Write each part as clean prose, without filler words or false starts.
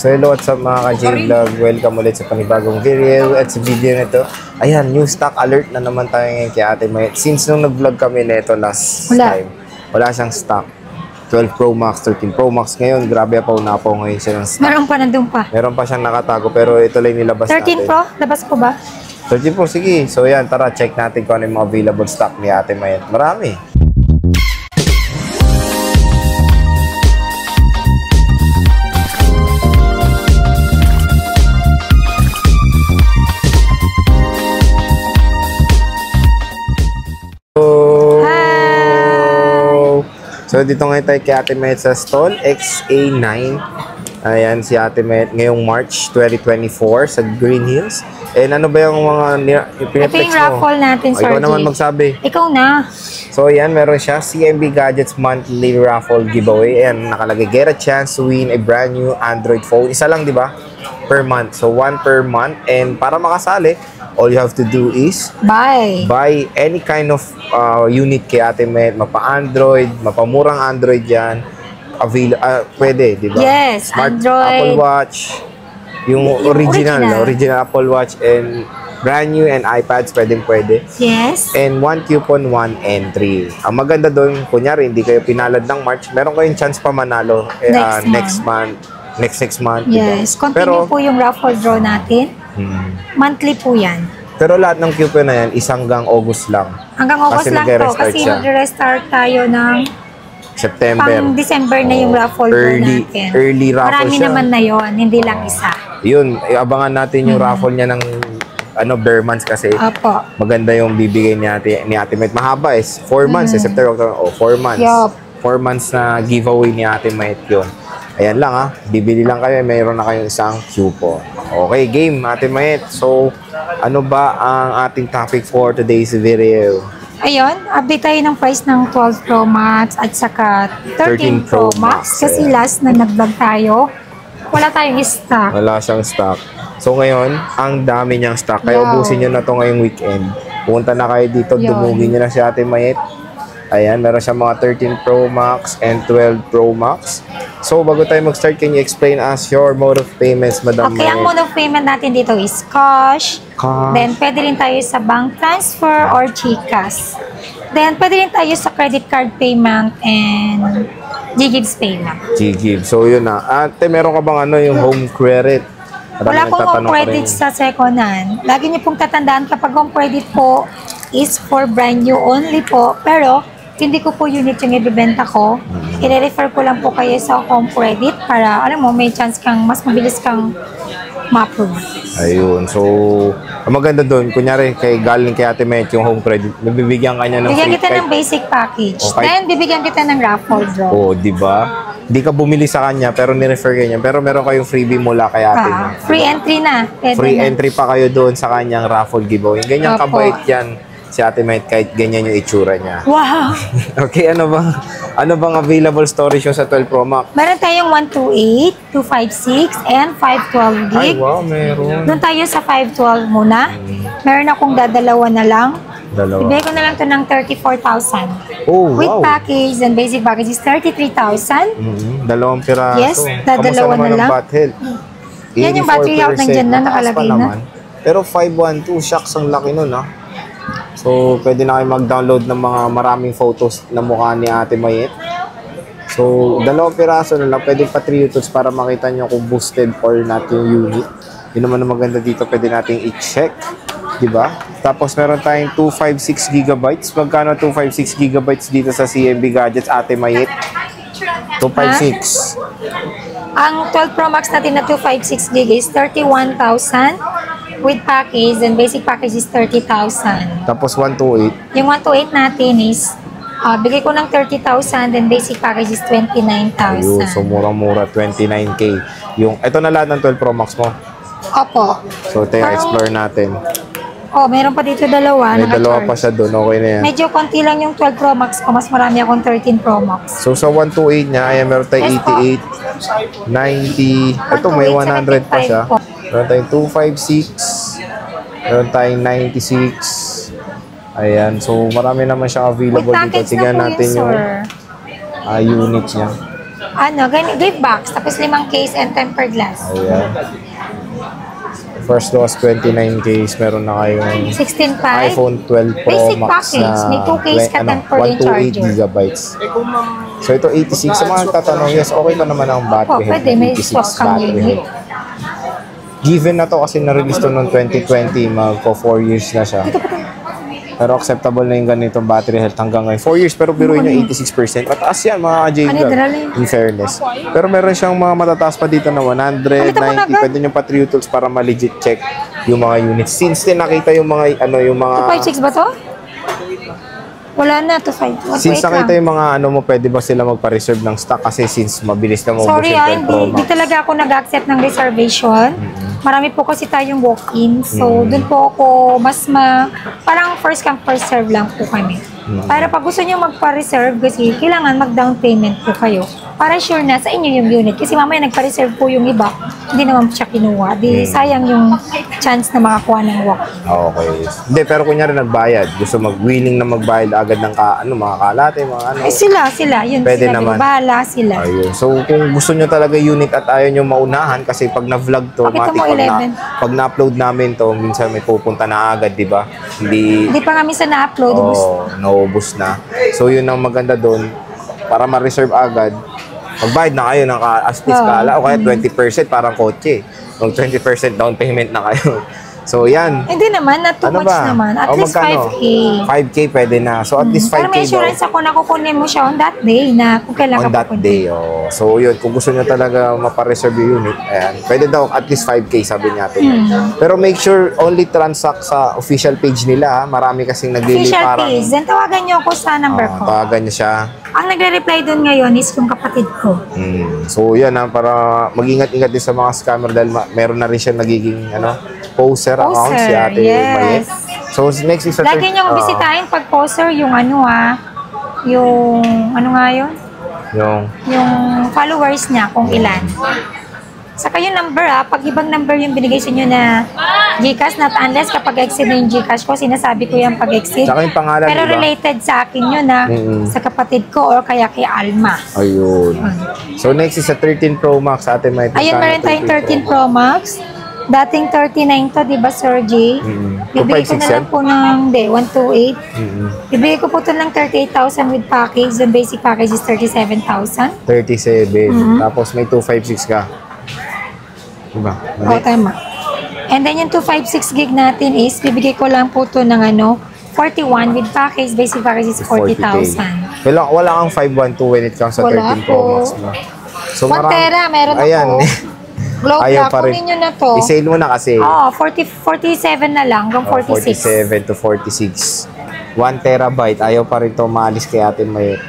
So hello, what's up mga ka-J-Vlog? Welcome ulit sa panibagong video. At sa video na ito, ayan, new stock alert na naman tayo ngayon kay Ate May. Since nung nag-vlog kami nito last time, wala siyang stock. 12 Pro Max, 13 Pro Max. Ngayon, grabe pa ngayon siya ng stock. Meron pa, nandun pa. Meron pa siyang nakatago, pero ito lang nilabas 13 natin. 13 Pro? Labas ko ba? 13 Pro, sige. So yan, tara, check natin kung ano yung mga available stock ni Ate May. Marami. So dito ngayon tayo kay Ate Met sa stall XA9. Ayan si Ate Met ngayong March 2024 sa Green Hills. And ano ba yung mga piniplex mo? Ito yung raffle natin, Sir. Ikaw naman magsabi. Ikaw na. So ayan, meron siya CMB Gadgets monthly raffle giveaway. Ayan, nakalagay, get a chance to win a brand new Android phone. Isa lang, di ba? Per month. So one per month. And para makasali, all you have to do is buy any kind of unit kay Ate Met, mapa-Android, mapamurang Android yan. Pwede, di ba? Yes, Smart Android. Apple Watch, yung original Apple Watch, and brand new and iPads, pwede. Yes. And 1 coupon, 1 entry. Ang maganda doon, kunyari, hindi kayo pinalad ng March, meron kayong chance pa manalo next month. Yes. Diba? Continue po yung raffle draw natin. Monthly po yan. Pero lahat ng coupon na yan, hanggang August lang. Hanggang August lang to. Kasi mag-restart tayo ng September. Pang December na yung raffle draw natin. Early raffle Marami siya. naman na yon, hindi lang isa. Yun, abangan natin yung raffle niya ng bare months kasi Opo. maganda yung bibigay ni Ate Met. Mahaba 4 months, September, October, 4 months. Yup. 4 months na giveaway ni Ate Met yun. Ayan lang bibili lang kayo, mayroon na kayong isang coupon. Okay, game Ate Met. So, ano ba ang ating topic for today's video? Ayun, update tayo ng price ng 12 Pro Max at saka 13 Pro Max. Kasi last na nag-vlog tayo, wala tayong stock. Wala siyang stock. So ngayon, ang dami niyang stock. Kaya ubusin nyo na to ngayong weekend. Punta na kayo dito, dumugin nyo na si Ate Mayet. Ayan, meron siya mga 13 Pro Max and 12 Pro Max. So, bago tayo mag-start, can you explain us your mode of payments, Madam Okay, ang mode of payment natin dito is cash. Then, pwede rin tayo sa bank transfer or GCash. Then, pwede rin tayo sa credit card payment and GGives payment. GGives. So, yun na. Ate, meron ka bang yung home credit? Wala pong home credit sa second hand. Lagi niyo pong tatandaan, kapag home credit po is for brand new only po. Pero, hindi ko po unit yung ibibenta ko. I-refer ko lang po kayo sa home credit para, alam mo, may chance kang, mas mabilis kang ma-approve. Ayun. So, ang maganda doon, kunyari, galing kay Ate Met yung home credit, bibigyan ka niya ng bigyan kita ng basic package. Then, bibigyan kita ng raffle draw. Oo, di ba? Hindi ka bumili sa kanya, pero ni-refer ka niya. Pero meron kayong freebie mula kay Ate Met. Free entry na. Free entry pa kayo doon sa kanyang raffle giveaway. Ganyan kabait yan si Ate Met, kahit ganyan yung itsura niya. Wow! Okay, ano bang available storage yung sa 12 Pro Max? Meron tayong 128, 256, and 512 gig. Ay, wow, meron. Doon tayo sa 512 muna. Meron akong dadalawa na lang. Dalawa. Ibigay ko na lang to ng 34,000. Oh, wow. With package and basic package is 33,000. Dalawang piraso. Yes, dadalawa na lang. Yan yung battery health nandyan na nakalagay na. Pero 512, shocks, ang laki nun So, pwede na kayo mag-download ng mga maraming photos na mukha ni Ate Mayet. So, dalawang piraso na lang. Pwede pa 3 utots para makita nyo kung boosted or not yung unit. Yun naman ang maganda dito. Pwede natin i-check. Diba? Tapos, meron tayong 256 gigabytes. Magkano 256 gigabytes dito sa CMB Gadgets, Ate Mayet? 256. Ang 12 Pro Max natin na 256 gig is 31,000. With package and basic package is 30,000. Tapos 128. Yung 128 natin is bigay ko ng 30,000 and basic package is 29,000. Ayun, so murang-mura, 29K. Ito na lahat ng 12 Pro Max mo? Opo. So, ito yung explore natin. Meron pa dito dalawa. May dalawa pa siya doon, okay na yan. Medyo konti lang yung 12 Pro Max ko, mas marami akong 13 Pro Max. So, sa 128 niya, ayan, meron tayong 88, 90, ito may 100 pa siya. Meron tayong 256, meron tayong 96, ayan, so marami naman siya available dito. Tingnan natin yung units niya. gift box, tapos 5 case and tempered glass. Ayan. First loss, 29 case. Meron na kayong 16.5. iPhone 12 Pro Basic Max package. May 2 case ka, 10 per day 128 charger. gigabytes. So ito 86. Sa mga tatanong, yes, okay pa naman ang battery health. Pwede, may 86 swap kang battery unit. health. Given na to kasi na-release to noong 2020, magpo 4 years na siya. Pero acceptable na yung ganitong battery health hanggang ngayon. 4 years, pero biruin nyo 86%. Mataas yan, mga ka-J-Vlog, in fairness. Pero meron siyang mga matataas pa dito na 190. Pwede nyo pa 3 tools para ma-legit check yung mga units. Since din nakita yung mga, yung mga... 256 ba to? Wala na, 258 Since nakita lang. yung mga mo, pwede ba sila magpa-reserve ng stock? Kasi since mabilis na maubos Sorry yung 12 Pro hindi Max. talaga ako nag-accept ng reservation. Marami po kasi tayong walk-in. So, dun po ako parang first come, first serve lang po kami. Para pag gusto nyo magpa-reserve kasi kailangan mag-down payment po kayo. Para sure na sa inyo yung unit. Kasi mamaya nagpa-reserve po yung iba, hindi naman siya kinuha. Di sayang yung chance na makakuha ng walk-in. Okay. Hindi, pero kunyari nagbayad. Gusto willing na magbayad agad ng mga kalate, mga ano. Eh sila. Yun, Pwede sila. naman. Bahala sila. Ayun. So, kung gusto nyo talaga unit at ayaw nyo maunahan, kasi pag na-vlog to, Pakita mo, matik 11. pag na-upload namin to, minsan may pupunta na agad, di ba? Hindi pa nga minsan na-upload. Naubos na. So, yun ang maganda doon. Para ma-reserve agad, magbayad na kayo ng as least kala o kaya 20% parang kotse. Mag 20% down payment na kayo. So, yan. Hindi naman, not too much naman. At least magkano? 5K. 5K pwede na. So, at least 5K Pero may assurance ako na kukunin mo siya on that day na kung kailan on ka that day. Oh. So, yun. Kung gusto nyo talaga mapareserve yung unit, ayan. Pwede daw at least 5K, sabi natin. Pero make sure only transact sa official page nila. Marami kasing naglili Official parang... page. Then tawagan niyo ako sa number ko. Tawagan nyo siya. Ang nagre-reply doon ngayon is yung kapatid ko. So, yan para mag-ingat-ingat din sa mga scammer dahil meron na rin siya nagiging poser account si Ate Mayet. So, next is Lagi niyong bisitahin pag poster yung yung nga yun? Yung followers niya kung ilan. Saka yung number pag ibang number yung binigay sa inyo na Gcash, not unless kapag exceed na yung Gcash ko, sinasabi ko yung pag-exceed. Saka yung pangalan, pero diba? related sa akin yun sa kapatid ko or kaya kay Alma. Ayun. So next is sa 13 Pro Max, Ate Mayet. Ayun, meron tayong 13 Pro Max. Dating 39 to, di ba, Sir J? Bibigay ko na lang po ng, 128. Bibigay ko po ito ng 38,000 with package. The basic package is 37,000. 37. Tapos may 256 ka. Diba? Oo, tama. And then yung 256 gig natin is, bibigay ko lang po ito ng 41 with package. Basic package is 40,000. Wala kang 512 when it comes sa 13 Pro Max mo. So, 1 tera, meron ayan. ako. Glow Ayaw black, pa rin. kunin nyo na to. I-sale mo na kasi. 47 na lang, hanggang 46. 47 to 46. 1 terabyte. Ayaw pa rin to maalis kay Ate Mayet.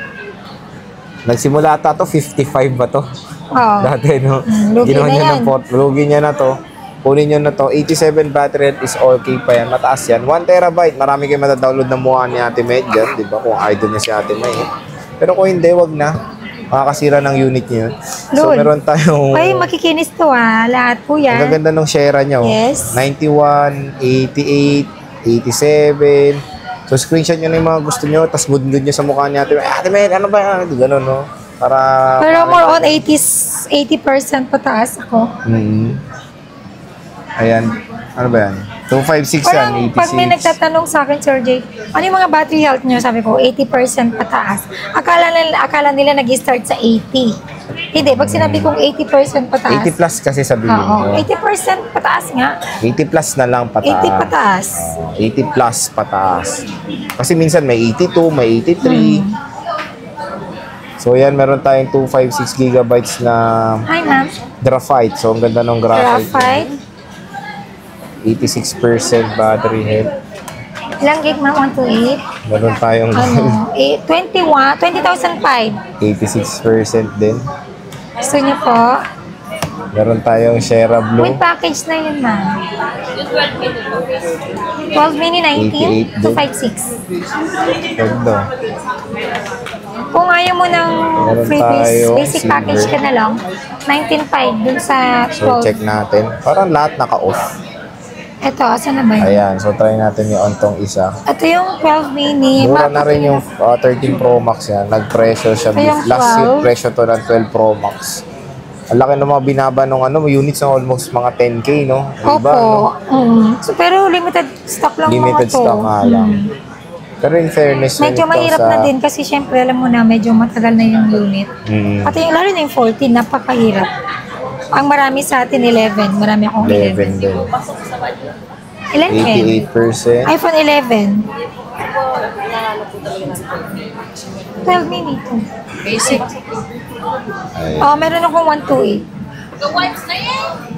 Nagsimula ata to, 55 ba to? Dati, no? Lugi Ginawa na niya yan. Lugi niya na to. Kunin nyo na to. 87 battery is okay pa yan. Mataas yan. 1 terabyte. Marami kayo matadownload na mukha ni Ate Mayet dyan. Diba? Kung idol niya si Ate Mayet. Pero kung hindi, wag na. Makakasira ng unit niyo. So, meron tayong... Ay, makikinis to lahat po yan. Ang gaganda ng share nyo. Yes. 91, 88, 87. So, screenshot nyo na yung mga gusto nyo. Tapos good nyo sa mukha ni Ate Mayet. Ate Mayet, ano ba yan? Ganun, no? Para... Pero more on 80% pataas ako. Ayan. Ano ba yan? 256 yan, 86. Pag may nagtatanong sa akin, Sir Jay, ano yung mga battery health nyo? Sabi ko, 80% pataas. Akala nila nag-start sa 80. Hindi, pag sinabi kong 80% pataas. 80 plus kasi sabihin mo. 80% pataas nga. 80 plus na lang pataas. 80 pataas. 80 plus pataas. Kasi minsan may 82, may 83. So yan, meron tayong 256 gigabytes na Hi, ma'am. graphite. So ang ganda ng graphite. Graphite. 86% battery health. Ilang gig, ma'am? 128? Meron tayong 20,005. 86% din. Gusto niyo po? Meron tayong Sierra Blue. With package na yun, ma'am. 12 mini 19 to 56. Ganda. Kung ayaw mo ng Meron freebies, tayong basic silver. package ka na lang, 19.5 dun sa 12. So check natin. Parang lahat naka-off. Ito, asa na ba yun? Ayan, so try natin yung ontong isa. Ito yung 12 mini. Mura na rin yung 13 Pro Max yan. Nag-presyo siya. Ito yung Last year 12. presyo to ng 12 Pro Max. Ang laki ng mga binaba nung units na almost mga 10K, no? Diba, Opo. no? So, pero limited stock lang Limited mga to. stock nga lang. Pero in fairness, Medyo when it comes mahirap na din kasi syempre alam mo na medyo matagal na yung unit. Mm, Pati yung lalo na yung 14, napakahirap. Ang marami sa atin 11. Marami akong 11 din. 11. 88%. iPhone 11. 12 mini to. Basic. Ay, Oh, meron akong 128.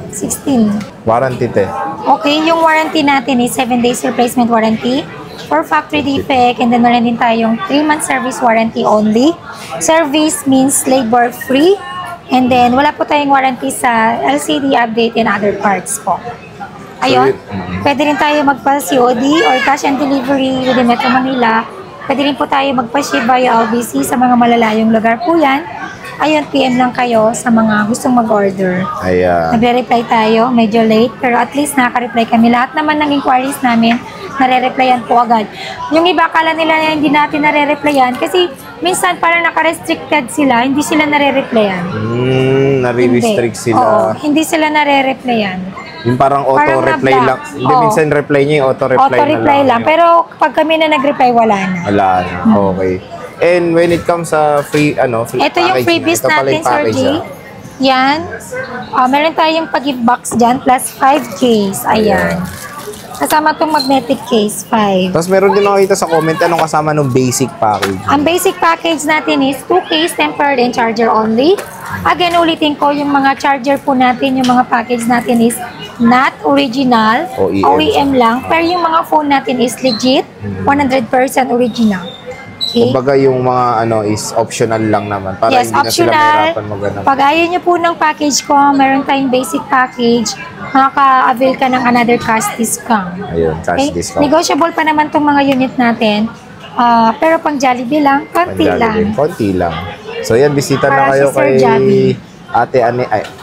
16. warranty te. Okay, yung warranty natin is 7 days replacement warranty for factory defect, and then meron din tayong 3-month service warranty only. Service means labor free, and then wala po tayong warranty sa LCD update and other parts po. Ayun, pwede rin tayo magpa-COD or cash and delivery within Metro Manila. Pwede rin po tayo magpa-ship via LBC sa mga malalayong lugar po yan. Ayun, PM lang kayo sa mga gustong mag-order. Ayan. Nagre-reply tayo, medyo late, pero at least nakaka-reply kami. Lahat naman ng inquiries namin, nare-replyan po agad. Yung iba, akala nila na hindi natin nare-replyan kasi minsan parang naka-restricted sila, hindi sila nare-replyan. Nare-restrict Hindi. sila. Oo, hindi sila nare-replyan. Yung parang Parang auto-reply na-block. lang. Hindi, Oo. minsan reply niya yung auto-reply na Auto-reply lang. Pero pag kami na nag-reply, wala na. Wala na. Okay. And when it comes sa free, free Ito yung package freebies ito pala natin, yung Sir package, G. Yan. Meron tayong pag-gift box dyan, plus 5 case. Ayan. Kasama itong magnetic case, 5. Tapos meron din nakita sa comment, anong kasama ng basic package? Ang basic package natin is 2 case tempered and charger only. Again, ulitin ko, yung mga charger po natin, yung mga package natin is not original, OEM. OEM lang. Pero yung mga phone natin is legit, 100% original. Okay? Kumbaga yung mga is optional lang naman para Yes, hindi na sila optional. mahirapan mag-ano. Pag ayaw nyo po ng package ko, meron tayong basic package, makaka-avail ka ng another cash discount. Ayun, cash discount. Negotiable pa naman itong mga unit natin. Pero pang Jollibee lang, konti lang. Konti lang. So yan, bisita na Para kayo si Sir kay Javi. Ate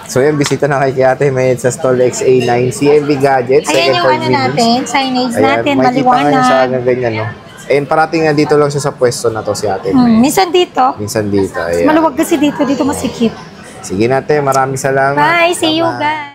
So yan, bisita na kayo kay Ate Mayed sa stall XA9 CMB Gadgets. Ayan yung floor buildings. natin, signage Ayan, natin, makikita nga niyo sa maliwanag. ganyan, no? And parating na dito lang siya sa pwesto na to si Ate Minsan dito, Minsan dito, ayan. maluwag kasi dito masikip. Sige natin, maraming salamat. Bye, see you Bye-bye. guys.